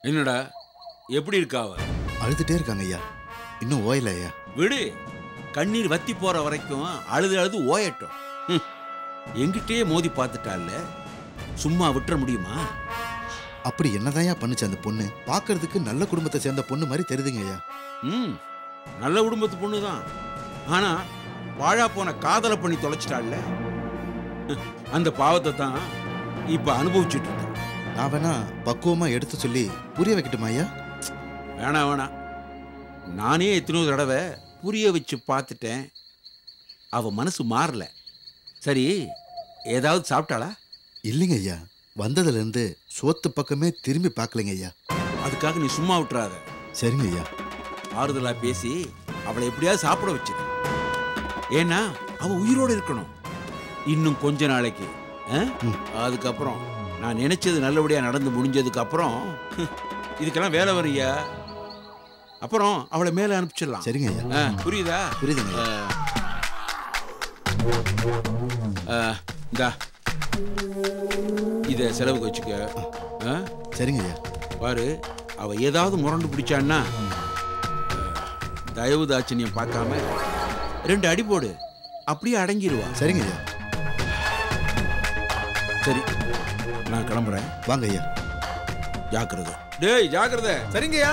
என்னடா எப்படி இருக்காவ? அழுதுட்டே இருக்காங்க ஐயா, இன்னும் ஓயல ஐயா. விடு, கண்ணீர் வத்தி போற வரைக்கும் அழுது அழுது ஓயட்டும். எங்கிட்டே மோதி பார்த்துட்டால, சும்மா விட்டுற முடியுமா? அப்படி என்னதான் பண்ணுச்சு அந்த பொண்ணு? பாக்குறதுக்கு நல்ல குடும்பத்தை சேர்ந்த பொண்ணு மாதிரி தெரியுதுங்க ஐயா. நல்ல குடும்பத்து பொண்ணுதான். ஆனா வாழா போன காதலை பண்ணி தொலைச்சிட்டாள்ல, அந்த பாவத்தை தான் இப்ப அனுபவிச்சுட்டு இருக்க. நான் வேணா பக்குவமா எடுத்து சொல்லி புரிய வைக்கட்டுமா ஐயா? வேணாம் வேணாம், நானே எத்தனோ தடவை புரிய வச்சு பார்த்துட்டேன். அவ மனசு மாறல. சரி, ஏதாவது சாப்பிட்டாளா? இல்லைங்க ஐயா, வந்ததுல இருந்து சோத்து பக்கமே திரும்பி பார்க்கலைங்க ஐயா. அதுக்காக நீ சும்மா விட்டுறாத. சரிங்க ஐயா. ஆறுதலா பேசி அவளை எப்படியாவது சாப்பிட வச்சு. ஏன்னா அவ உயிரோடு இருக்கணும் இன்னும் கொஞ்ச நாளைக்கு. அதுக்கப்புறம் நான் நினைச்சது நல்லபடியா நடந்து முடிஞ்சதுக்கு அப்புறம் இதுக்கெல்லாம் வேலை வரையா, அப்புறம் அவளை மேல அனுப்பிச்சிடலாம். சரிங்க ஐயா. புரியுதா? புரியுதுங்க. இந்தா இத செலவுக்கு வச்சுக்க. சரிங்க ஐயா. பாரு, அவ ஏதாவது முரண்டு பிடிச்சான்னா தயவு தாட்சணியம் பார்க்காம 2 அடி போடு, அப்படியே அடங்கிடுவா. சரிங்க ஐயா. சரி, நான் கிளம்புறேன். வாங்க ஐயா. ஜாக்கிரதை. டேய் ஜாக்கிரதை. சரிங்க ஐயா.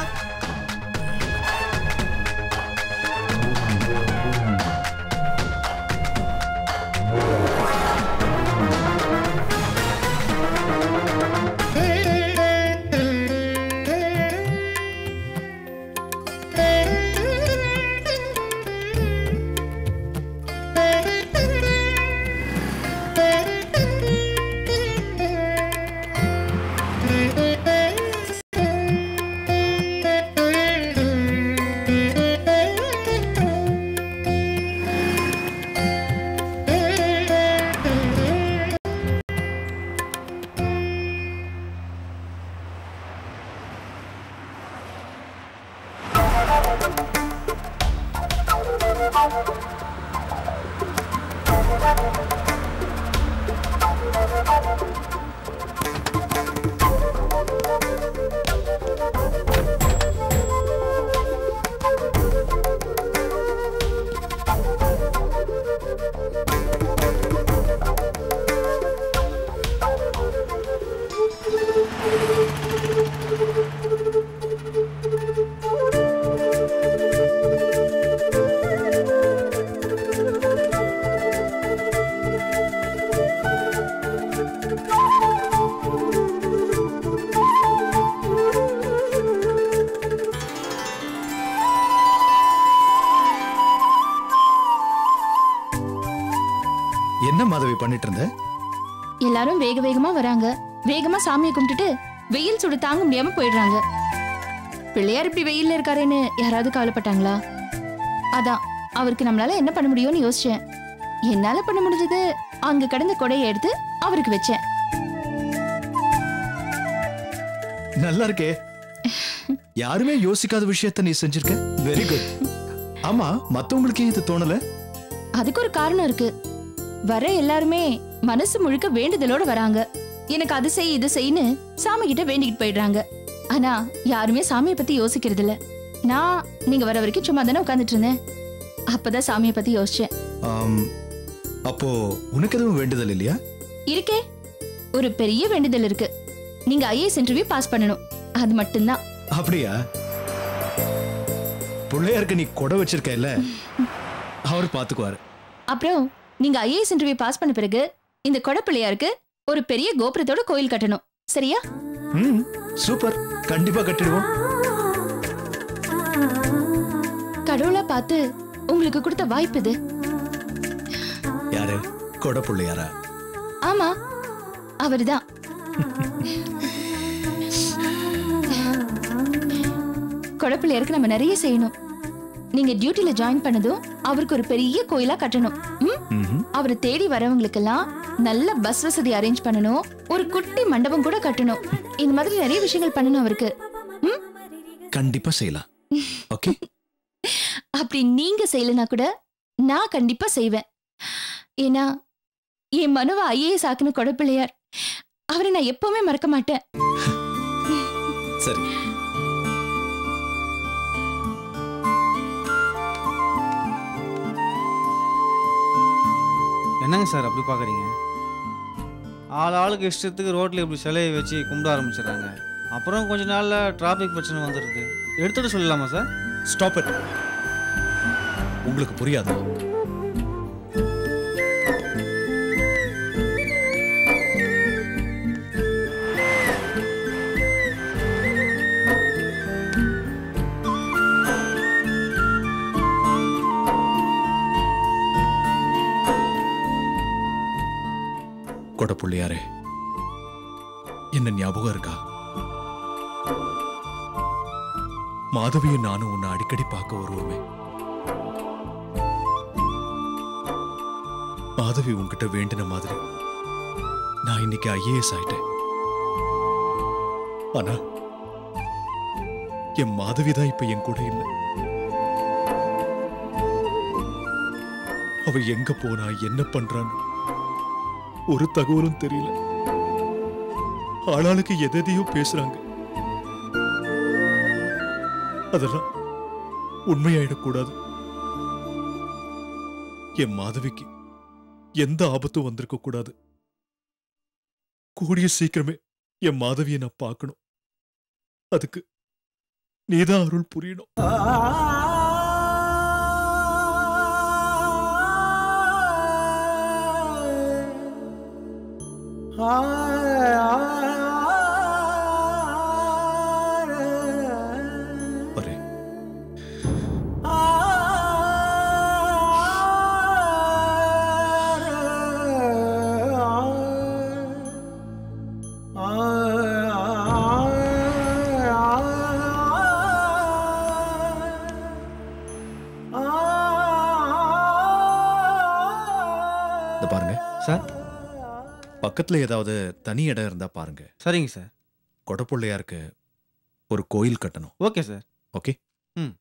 என்ன மாதவி பண்ணிட்டு இருந்த? எல்லாரும் வேக வேகமா வராங்க, வேகமா சாமியை கும்பிட்டுட்டு வெயில் சுடு தாங்க முடியாம போயிடுறாங்க. பிள்ளையார் இப்படி வெயில்ல இருக்காருன்னு யாராவது கவலைப்பட்டாங்களா? அதான் அவருக்கு நம்மளால என்ன பண்ண முடியும்னு யோசிச்சேன். என்னால பண்ண முடிஞ்சது அங்க கடந்த கொடையை எடுத்து அவருக்கு வச்சேன். நல்லா இருக்கே. யாருமே யோசிக்காத விஷயத்தை நீ செஞ்சிருக்க. Very good. ஆமா, மத்தவங்களுக்கு இது தோணல? அதுக்கு ஒரு காரணம் இருக்கு. வர எல்லாருமே மனசு முழுக்க வேண்டுதலோட வராங்க. எனக்கு அது செய் இது செய்யு சாமி கிட்ட வேண்டிக்கிட்டு போயிடுறாங்க. ஆனா யாருமே சாமியை பத்தி யோசிக்கிறது இல்ல. நான் நீங்க வர வரைக்கும் சும்மா தானே உட்கார்ந்துட்டு இருந்தேன். அப்பதான் சாமியை பத்தி யோசிச்சேன். அப்போ உனக்கு எதுவும் வேண்டுதல் இல்லையா? இருக்கே, ஒரு பெரிய வேண்டுதல் இருக்கு. நீங்க ஐஏஎஸ் இன்டர்வியூ பாஸ் பண்ணணும், அது மட்டும்தான். அப்படியா? பிள்ளையாருக்கு நீ கொடை வச்சிருக்க இல்ல, அவர் பாத்துக்குவாரு. அப்புறம் நீங்க ஐஏஎஸ் இன்டர்வியூ பாஸ் பண்ண பிறகு இந்த கொடை பிள்ளையாருக்கு ஒரு பெரிய கோபுரத்தோட கோயில் கட்டணும், சரியா? சூப்பர், கண்டிப்பா கட்டிடுவோம். கடவுளா பார்த்து உங்களுக்கு கொடுத்த வாய்ப்பு இது. யாரு? கொடை பிள்ளையாரா? ஆமா, அவர்தான். கொடை பிள்ளையாருக்கு நம்ம நிறைய செய்யணும். நீங்க டியூட்டில ஜாயின் பண்ணதும் அவருக்கு ஒரு பெரிய கோயிலா கட்டணும். அவரை தேடி வரவங்களுக்கெல்லாம் நல்ல பஸ் வசதி அரேஞ்ச் பண்ணணும். ஒரு குட்டி மண்டபம் கூட கட்டணும். இந்த மாதிரி நிறைய விஷயங்கள் பண்ணணும் அவருக்கு. கண்டிப்பா செய்யலாம். ஓகே. அப்படி நீங்க செய்யலனா கூட நான் கண்டிப்பா செய்வேன். ஏன்னா என் மனுவ ஐஏஎஸ் ஆக்குன கொடப்பிள்ளையார், அவரை நான் எப்பவுமே மறக்க மாட்டேன். சரி. என்னங்க சார் அப்படி பார்க்குறீங்க? ஆளுக்கு இஷ்டத்துக்கு ரோட்டில் இப்படி சிலையை வச்சு கும்பிட ஆரம்பிச்சிடுறாங்க. அப்புறம் கொஞ்ச நாளில் டிராஃபிக் பிரச்சனை வந்துடுது. எடுத்துகிட்டு சொல்லலாமா சார்? Stop it. உங்களுக்கு புரியாதா? கொடப்புள்ளையாரே, என்ன ஞாபகம் இருக்கா? மாதவியும் நானும் உன்னை அடிக்கடி பார்க்க வருவோமே. மாதவி உன்கிட்ட வேண்டின மாதிரி நான் இன்னைக்கு ஐஏஎஸ் ஆயிட்டேன். ஆனா என் மாதவி தான் இப்ப என் கூட இல்லை. அவ எங்க போனா, என்ன பண்றான்னு ஒரு தகவலும் தெரியல. ஆளாளுக்கு எதையோ பேசுறாங்க. அதெல்லாம் உண்மையாயிடக்கூடாது. என் மாதவிக்கு எந்த ஆபத்தும் வந்திருக்க கூடாது. கூடிய சீக்கிரமே என் மாதவியை நான் பார்க்கணும். அதுக்கு நீதான் அருள் புரியணும். அரே, இத பாருங்க சார். பக்கத்துல ஏதாவது தனி இடம் இருந்தா பாருங்க. சரிங்க சார். கொடப்புள்ளையாருக்கு ஒரு கோயில் கட்டணும். Okay sir. ஓகே. ம்.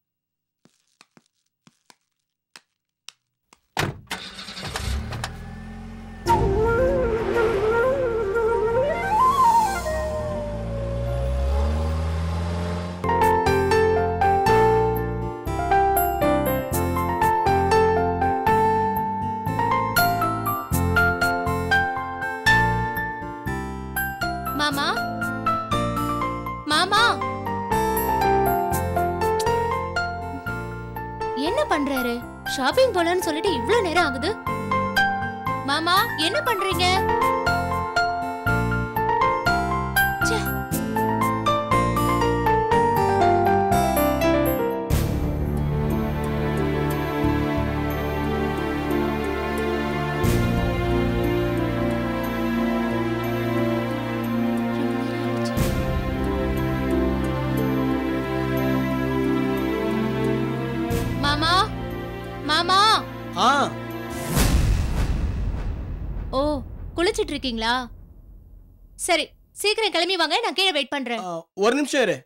மாமா, மாமா, என்ன பண்றாரு? ஷாப்பிங் போலான்னு சொல்லிட்டு இவ்ளோ நேரம் ஆகுது. மாமா, என்ன பண்றீங்க? ச்சே. மாமா, மாமா. ஓ, குளிச்சிட்டு இருக்கீங்களா? சரி, சீக்கிரம் கிளம்பி வாங்க, நான் கீழே வெயிட் பண்றேன். ஒரு நிமிஷம் இரு.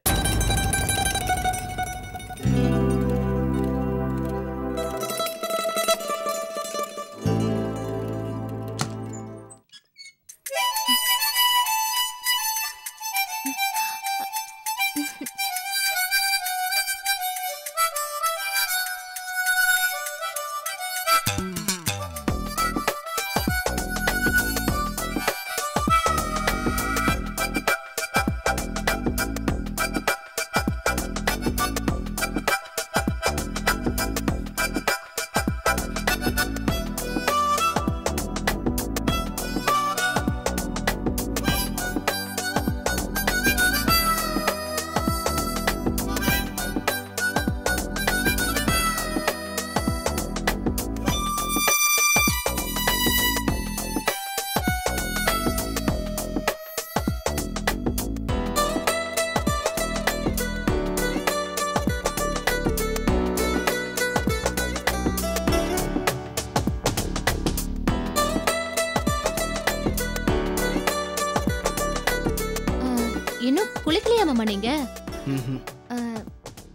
குளிக்கலையா மாமா நீங்க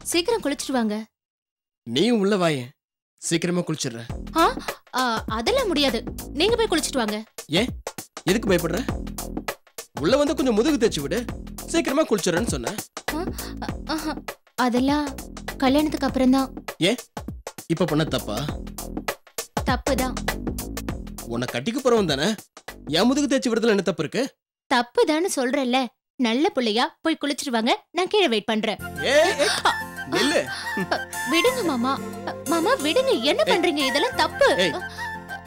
சீக்கிரம் குளிச்சுட்டு வாங்க. நீயும் உள்ள வாயேன், சீக்கிரமா குளிச்சிடுற. அதெல்லாம் முடியாது, நீங்க போய் குளிச்சுட்டு வாங்க. ஏன் எதுக்கு பயப்படுற? உள்ள வந்து கொஞ்சம் முதுகு தேய்ச்சி விடு, சீக்கிரமா குளிச்சிடுறேன்னு சொன்னேன். அதெல்லாம் கல்யாணத்துக்கு அப்புறம் தான். ஏன் இப்ப பண்ண தப்பா? தப்புதான். உன்னை கட்டிக்கு போறவன் தானே, என் முதுகு தேய்ச்சி விடுறதுல என்ன தப்பு இருக்கு? தப்புதான்னு சொல்றேன்ல. நல்ல புள்ளையா போய் குளிச்சுட்டு வாங்க, நான் கீழே வெயிட் பண்றேன். நில்லு. விடுங்க மாமா. மாமா விடுங்க, என்ன பண்றீங்க? இதெல்லாம் தப்பு.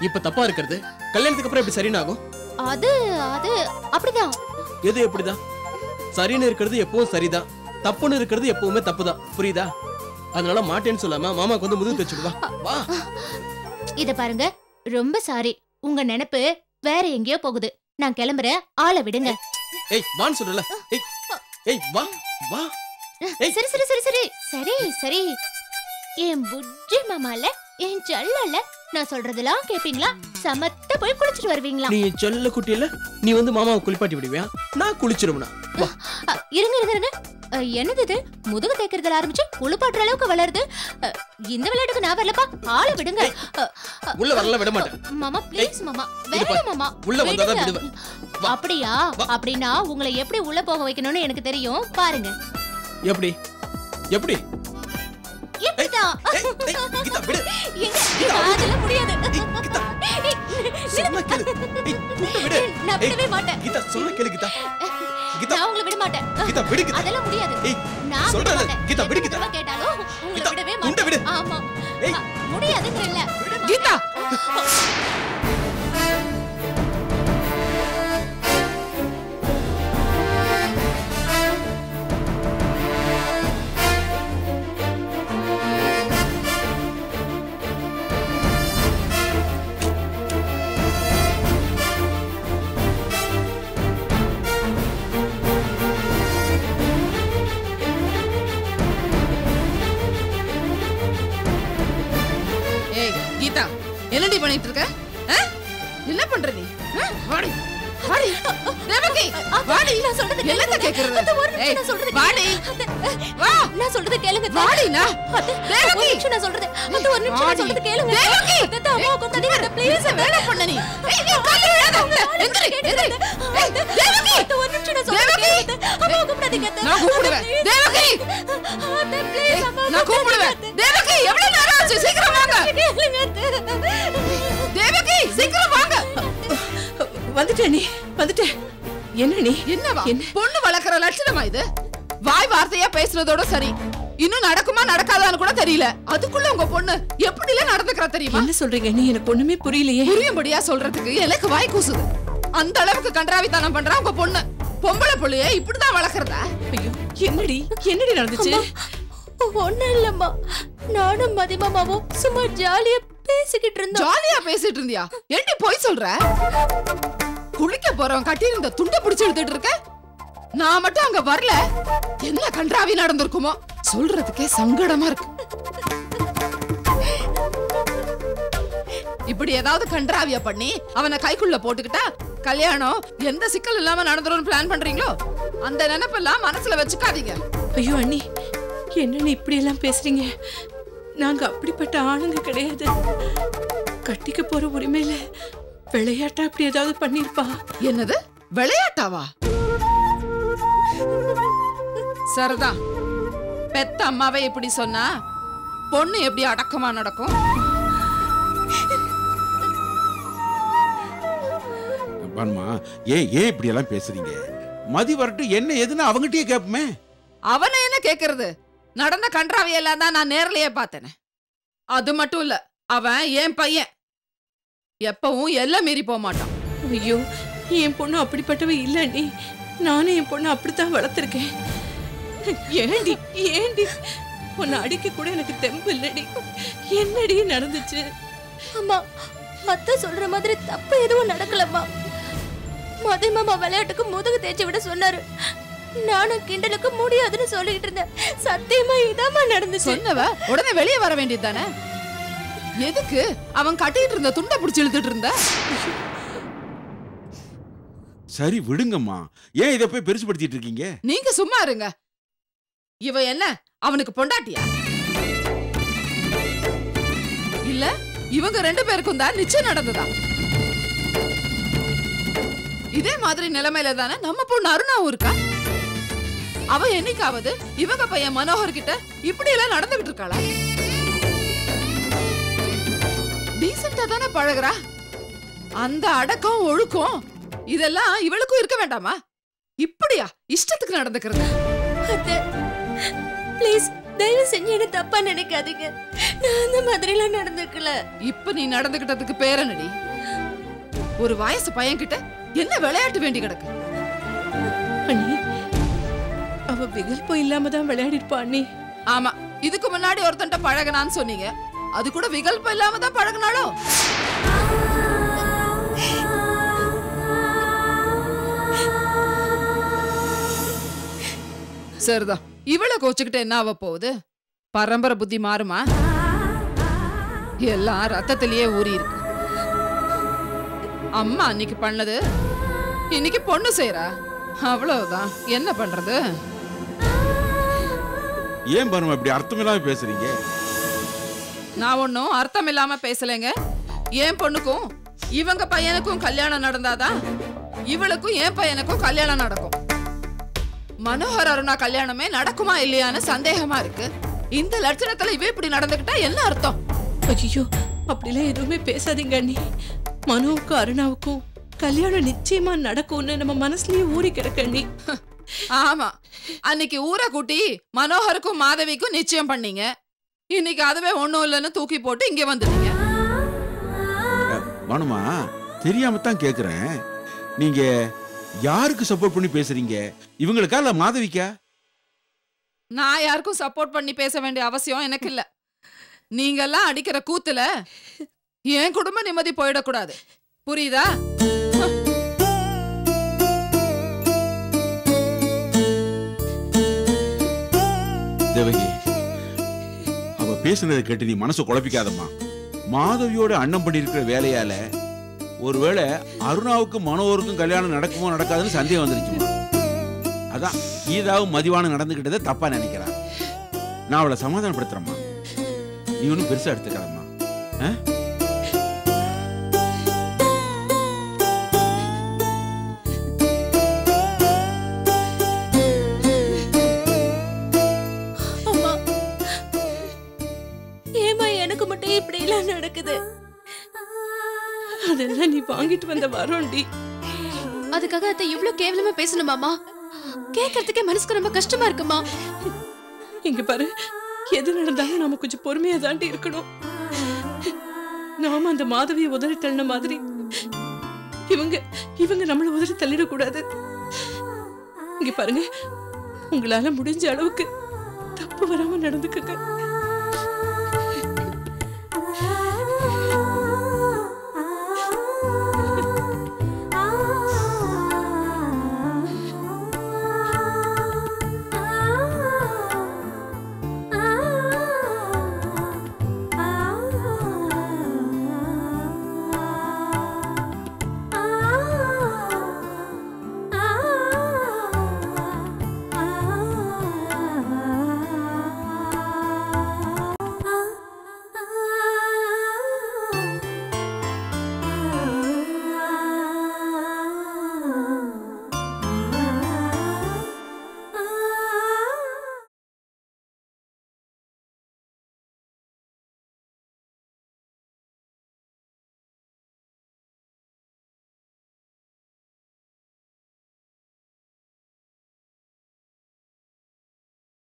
இப்ப தப்பா இருக்கிறது கல்யாணத்துக்கு அப்புறம் எப்படி சரின்னு ஆகும்? அது அது அப்படிதான். எது எப்படிதான்? சரின்னு இருக்கிறது எப்பவும் சரிதான், தப்புன்னு இருக்கிறது எப்பவுமே தப்புதான், புரியுதா? அதனால மாட்டேன்னு சொல்லாம மாமாக்கு வந்து முதுகு தேய்ச்சிடுவா. வா. இத பாருங்க, ரொம்ப சாரி, உங்க நினைப்பு வேற எங்கேயோ போகுது. நான் கிளம்புறேன், ஆளை விடுங்க. ஏய் வான்னு சொல்லல. ஏய் வா வா. சரி சரி சரி சரி சரி சரி. என் புஜ்ஜி மாமால, என் செல்லல, நான் சொல்றதெல்லாம் கேப்பீங்களா? சமத்த போய் குளிச்சிட்டு வருவீங்களா? நீ செல்ல குட்டியில நீ வந்து மாமாவை குளிப்பாட்டி விடுவியா? நான் குளிச்சிருவனா? இருங்க இருங்க இருங்க. என்னது இது? முதுகு தேய்க்கிறதுல ஆரம்பிச்சு குளிப்பாட்டுற அளவுக்கு வளருது. இந்த விளையாட்டுக்கு நான் வரலப்பா, ஆளை விடுங்க. உள்ள வரல விட மாட்டேன். மாமா ப்ளீஸ் மாமா, வேணாம் மாமா. உள்ள வந்தாதான் விடுவேன். அப்படியா? அப்படின்னா உங்களை எப்படி உள்ள போக வைக்கணும்னு எனக்கு தெரியும், பாருங்க. எப்படி எப்படி? இப்படிதான். கீதா விடு. அதெல்லாம் முடியாது. சொன்னா கேளு. விடு. நான் விடவே மாட்டேன். கீதா சொன்னா கேளு கீதா. கீதா நான் உங்களை விட மாட்டேன். கீதா விடு கீதா. அதெல்லாம் முடியாது. நான் சொல்றேன் கீதா விடு கீதா. கேட்டாலும் உங்களை விடவே மாட்டேன். விடு. ஆமா. முடியாதுங்கறல்ல. கீதா. கீதா என்னடி பண்ணிட்டு இருக்க? என்ன பண்ற நீ? வாடி வாடி தேவகி வாடி. நான் சொல்றது என்னங்க கேக்குறது? ஏய் நான் சொல்றது வாடி. வா நான் சொல்றது கேளுங்க. வாடி நான் தேவகி நான் சொல்றது. அந்த ஒரு நிமிஷம் நான் சொல்றது கேளுங்க. தேவகி அத்தை அம்மா கூப்பிடாதீங்க ப்ளீஸ். வேணா பண்ண நீ. ஏய் நீ கால்ல விழாத. எந்திரி எந்திரி. ஏய் தேவகி அத்தை ஒரு நிமிஷம் நான் சொல்றது கேளுங்க. அம்மா கூப்பிடாதீங்க அத்தை. நான் கூப்பிடுவேன். தேவகி அத்தை ப்ளீஸ் அம்மா. நான் கூப்பிடுவேன். தேவகி எவ்வளவு நேரம் ஆச்சு? சீக்கிரம் வாங்க. கேளுங்க அத்தை. தேவகி சீக்கிரம் வாங்க. வந்துட்டே நீ வந்துட்டே. என்ன நீ என்னவா? பொண்ணு வளர்க்கற லட்சணமா இது? வாய் வார்த்தையா பேசுறதோட சரி, இன்னும் நடக்குமா நடக்காதான்னு கூட தெரியல. அதுக்குள்ள உங்க பொண்ணு எப்படி எல்லாம் நடந்துக்கறா தெரியுமா? என்ன சொல்றீங்க நீ? எனக்கு ஒண்ணுமே புரியலையே. புரியும்படியா சொல்றதுக்கு எனக்கு வாய் கூசுது. அந்த அளவுக்கு கன்றாவித்தனம் பண்றா உங்க பொண்ணு. பொம்பளை புள்ளைய இப்படிதான் வளர்க்கறதா? ஐயோ என்னடி என்னடி நடந்துச்சு? ஒண்ணும் இல்லம்மா, நானும் மதிமாமாவும் சும்மா ஜாலியா பேசிக்கிட்டு இருந்தோம். ஜாலியா பேசிட்டு இருந்தியா? ஏண்டி போய் சொல்ற? குளிக்க போறவன் கட்டி இருந்த துண்டை பிடிச்சு எடுத்துட்டு இருக்க. நான் மட்டும் அங்க வரல, என்ன கன்றாவி நடந்திருக்குமோ சொல்றதுக்கே சங்கடமா இருக்கு. இப்படி ஏதாவது கன்றாவியா பண்ணி அவனை கைக்குள்ள போட்டுக்கிட்டா கல்யாணம் எந்த சிக்கல் இல்லாம நடந்துரும் பிளான் பண்றீங்களோ? அந்த நினைப்பெல்லாம் மனசுல வச்சுக்காதீங்க. ஐயோ அண்ணி, என்ன இப்படி எல்லாம் பேசுறீங்க? நாங்க அப்படிப்பட்ட ஆளுங்க கிடையாது. கட்டிக்க போற உரிமையில விளையாட்டா அப்படி ஏதாவது பண்ணிருப்பா. என்னது விளையாட்டாவா? சரிதா, பெத்த அம்மாவே இப்படி சொன்னா பொண்ணு எப்படி அடக்கமா நடக்கும்? பான்மா, ஏன் இப்படி எல்லாம் பேசுறீங்க? மதி வரட்டு என்ன எதுன்னு அவங்ககிட்டயே கேப்பமே. அவனை என்ன கேக்குறது? நடந்த கன்றாவியெல்லாம் தான் நான் நேர்லயே பார்த்தேன். அது மட்டும் இல்ல, அவன் என் பையன், எப்பவும் எல்லாம் மீறி போக மாட்டான். ஐயோ என் பொண்ணு அப்படிப்பட்டவ இல்ல அண்ணி. நானும் என் பொண்ணு அப்படித்தான் வளர்த்திருக்கேன். ஏண்டி ஏண்டி உன்னை அடிக்க கூட எனக்கு தெம்பு இல்லடி. என்னடி நடந்துச்சு? அம்மா, அத்தை சொல்ற மாதிரி தப்பு எதுவும் நடக்கலம்மா. மதிமாமா விளையாட்டுக்கு முதுகு தேய்ச்சி விட சொன்னாரு. நானும் கிண்டலுக்கு முடியாதுன்னு சொல்லிட்டு இருந்தேன். சத்தியமா இதாம்மா நடந்துச்சு. சொன்னவ உடனே வெளியே வர வேண்டியது தானே? எதுக்கு அவன் கட்டிட்டு இருந்த துண்டை பிடிச்சு இழுத்துட்டு இருந்த? சரி விடுங்கம்மா, ஏன் இதை போய் பெருசுபடுத்திட்டு இருக்கீங்க? நீங்க சும்மா இருங்க. இவ என்ன அவனுக்கு பொண்டாட்டியா? இல்ல இவங்க 2 பேருக்கும் தான் நிச்சயம் நடந்ததா? இதே மாதிரி நிலைமையில தானே நம்ம பொண்ணு அருணாவும் இருக்கா. அவ என்னைக்காவது இவங்க பையன் மனோகர் கிட்ட இப்படி எல்லாம் நடந்துகிட்டு இருக்காளா? டீசென்ட்டா தானே பழகுறா. அந்த அடக்கம் ஒழுக்கம் இதெல்லாம் இவளுக்கும் இருக்க வேண்டாமா? இப்படியா இஷ்டத்துக்கு நடந்துக்கிறது? ப்ளீஸ் தயவு செஞ்சு என்ன தப்பா நினைக்காதீங்க. நான் அந்த மாதிரிலாம் நடந்துக்கல. இப்ப நீ நடந்துகிட்டதுக்கு பேரனடி. ஒரு வயசு பையன் கிட்ட என்ன விளையாட்டு வேண்டி கிடக்கு? அண்ணி, அவ விகல்பம் இல்லாம தான் விளையாடிருப்பா அண்ணி. ஆமா, இதுக்கு முன்னாடி ஒருத்தன்ட்ட பழகனான்னு சொன்னீங்க. அது கூட விகல்பம் இல்லாம தான் பழகினாலோ? சரிதான், இவளை கோச்சுக்கிட்டு என்ன ஆக போகுது? பரம்பரை புத்தி மாறுமா? எல்லாம் ரத்தத்திலேயே ஊறி இருக்கு. அம்மா அன்னைக்கு பண்ணது இன்னைக்கு பொண்ணு செய்யறா, அவ்வளவுதான். என்ன பண்றது? ஏன் பாருமா இப்படி அர்த்தமில்லாம பேசுறீங்க? நான் ஒன்னும் அர்த்தம் இல்லாம பேசலைங்க. என் பொண்ணுக்கும் இவங்க பையனுக்கும் கல்யாணம் நடந்தாதான் இவளுக்கும் என் பையனுக்கும் கல்யாணம் நடக்கும். மனோகர் அருணா கல்யாணமே நடக்குமா இல்லையான்னு சந்தேகமா இருக்கு. இந்த லட்சணத்துல இவ இப்படி நடந்துகிட்டா என்ன அர்த்தம்? ஐயோ, அப்படிலாம் எதுவுமே பேசாதீங்க அண்ணி. மனோவுக்கும் அருணாவுக்கும் கல்யாணம் நிச்சயமா நடக்கும்னு நம்ம மனசுலயே ஊறி கிடக்கு அண்ணி. ஆமா, அன்னைக்கு ஊரை கூட்டி மனோகருக்கும் மாதவிக்கும் நிச்சயம் பண்ணீங்க. இன்னைக்கு அதுவே ஒண்ணும் இல்லைன்னு தூக்கி போட்டு இங்க வந்துட்டீங்க. வானுமா, தெரியாம தான் கேக்குறேன். நீங்க யாருக்கு சப்போர்ட் பண்ணி பேசுறீங்க? இவங்களுக்கா இல்ல மாதவிக்கா? நான் யாருக்கும் சப்போர்ட் பண்ணி பேச வேண்டிய அவசியம் எனக்கு இல்ல. நீங்க எல்லாம் அடிக்கிற கூத்துல என் குடும்ப நிம்மதி போயிடக்கூடாது, புரியுதா? தேவகி, அவ பேசுனதை கேட்டு நீ மனசு குழப்பிக்காதம்மா. மாதவியோட அண்ணன் பண்ணிருக்கிற வேலையால ஒருவேளை அருணாவுக்கும் மனோகருக்கும் கல்யாணம் நடக்குமோ நடக்காதுன்னு சந்தேகம் வந்துருச்சுமா. அதான் கீதாவும் மதிவானும் நடந்துகிட்டதை தப்பா நினைக்கிறான். நான் அவளை சமாதானப்படுத்துறேம்மா. நீ ஒன்றும் பெருசா எடுத்துக்காதம்மா. அம்மா, ஏமா எனக்கு மட்டும் இப்படி எல்லாம் நடக்குது? அதெல்லாம் நீ வாங்கிட்டு வந்த வரோண்டி. அதுக்காக அத்தை இவ்வளவு கேவலமா பேசணுமாமா? கேட்கறதுக்கே மனசுக்கு ரொம்ப கஷ்டமா இருக்குமா. இங்க பாரு, எது நடந்தாலும் நாம கொஞ்சம் பொறுமையா தாண்டி இருக்கணும். நாம அந்த மாதவியை உதறி தள்ளின மாதிரி இவங்க நம்மள உதறி தள்ளிடக்கூடாது. இங்க பாருங்க, உங்களால முடிஞ்ச அளவுக்கு தப்பு வராம நடந்துக்கங்க.